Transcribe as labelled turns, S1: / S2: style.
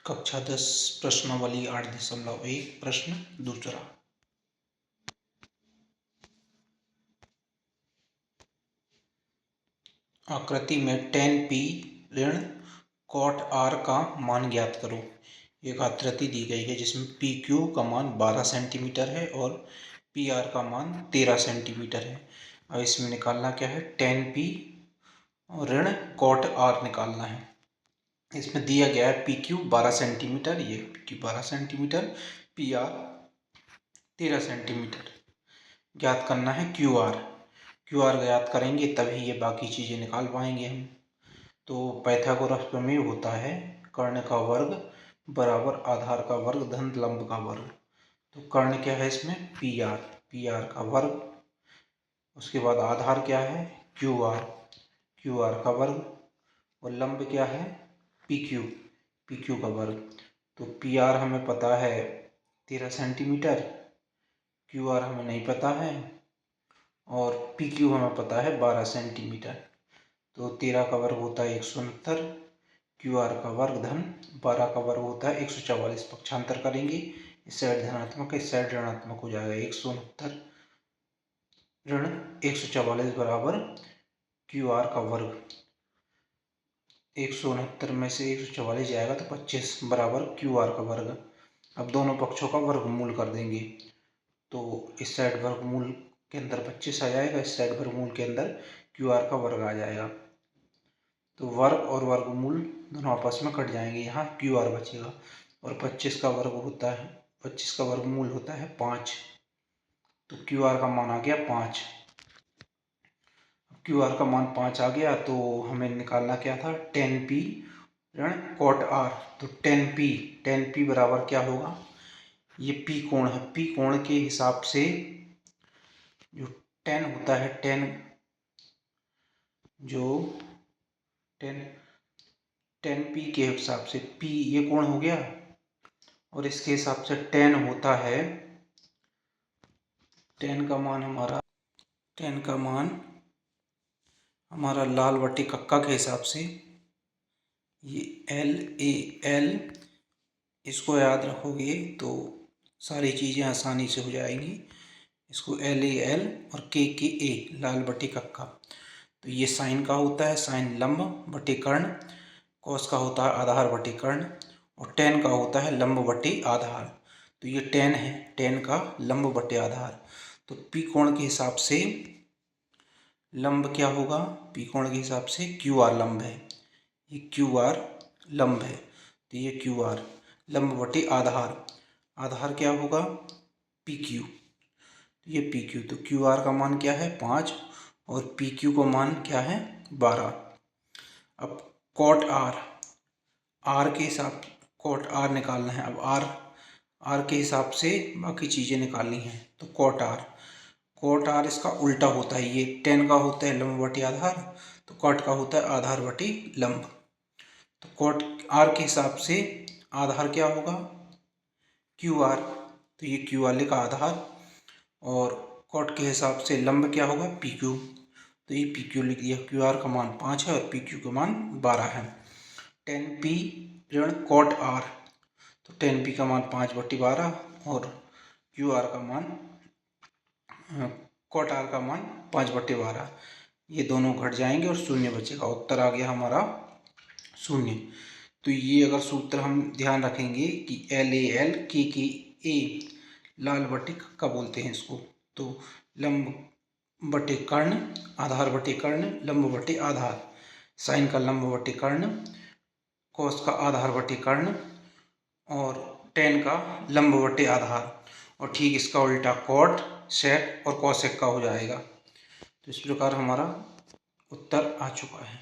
S1: कक्षा 10 प्रश्नावली 8.1 प्रश्न दूसरा। आकृति में tan p ऋण cot r का मान ज्ञात करो। एक आकृति दी गई है जिसमें PQ का मान 12 सेंटीमीटर है और PR का मान 13 सेंटीमीटर है। अब इसमें निकालना क्या है, tan p ऋण cot r निकालना है। इसमें दिया गया है PQ 12 सेंटीमीटर, ये PQ 12 सेंटीमीटर, PR 13 सेंटीमीटर। ज्ञात करना है QR। QR ज्ञात करेंगे तभी ये बाकी चीज़ें निकाल पाएंगे हम। तो पाइथागोरस प्रमेय होता है कर्ण का वर्ग बराबर आधार का वर्ग धन लंब का वर्ग। तो कर्ण क्या है इसमें PR का वर्ग, उसके बाद आधार क्या है QR का वर्ग, और लंब क्या है PQ का वर्ग। तो PR हमें पता है 13 सेंटीमीटर, QR हमें नहीं पता है और PQ हमें पता है 12 सेंटीमीटर। तो 13 का वर्ग होता है 169, QR का वर्ग धन 12 का वर्ग होता है 144। पक्षांतर करेंगे, इस साइड धनात्मक इस साइड ऋणात्मक हो जाएगा। 169 ऋण 144 बराबर QR का वर्ग। 169 में से 144 जाएगा तो 25 बराबर QR का वर्ग। अब दोनों पक्षों का वर्गमूल कर देंगे तो इस साइड वर्गमूल के अंदर 25 आ जाएगा, इस साइड वर्गमूल के अंदर QR का वर्ग आ जाएगा। तो वर्ग और वर्गमूल दोनों आपस में कट जाएंगे, यहाँ QR बचेगा। और 25 का वर्ग होता है, 25 का वर्गमूल होता है 5। तो QR का मान आ गया 5। QR का मान 5 आ गया तो हमें निकालना क्या था, tan p ऋण cot r। तो tan p बराबर क्या होगा, ये P कोण है, P कोण के हिसाब से जो tan होता है, tan p के हिसाब से P ये कोण हो गया और इसके हिसाब से tan होता है, tan का मान हमारा लाल बट्टी कक्का के हिसाब से ये LAL, इसको याद रखोगे तो सारी चीज़ें आसानी से हो जाएंगी। इसको LAL और KKA लाल बट्टी कक्का। तो ये साइन का होता है, साइन लंब बट्टी कर्ण, कॉस का होता है आधार बट्टी कर्ण, और tan का होता है लंब बट्टी आधार। तो ये tan है, tan का लंब बट्टी आधार। तो P कोण के हिसाब से लंब क्या होगा, P कोण के हिसाब से QR लंब है, ये QR लंब है। तो ये QR लंब बटे आधार क्या होगा PQ। तो ये PQ, तो QR का मान क्या है 5 और PQ का मान क्या है 12। अब cot R के हिसाब cot R निकालना है। अब R के हिसाब से बाकी चीज़ें निकालनी है। तो cot R इसका उल्टा होता है, ये tan का होता है लंब बटे आधार, तो cot का होता है आधार बटे लंब। तो cot R के हिसाब से आधार क्या होगा QR, तो ये QR लिखा आधार, और cot के हिसाब से लंब क्या होगा PQ, तो ये PQ लिख दिया। QR का मान 5 है और PQ का मान 12 है। tan P ऋण cot R, तो tan P का मान 5/12 और QR का मान cot R का मान 5/12। ये दोनों घट जाएंगे और शून्य बचेगा। उत्तर आ गया हमारा 0। तो ये अगर सूत्र हम ध्यान रखेंगे कि LAL KKA लाल बटे कक्का बोलते हैं इसको। तो लंब बटे कर्ण, आधार बटे कर्ण, लंब बटे आधार, साइन का लंब बटे कर्ण, कॉस का आधार बटे कर्ण और tan का लंब बटे आधार, और ठीक इसका उल्टा कॉट सेक और कॉसेक का हो जाएगा। तो इस प्रकार हमारा उत्तर आ चुका है।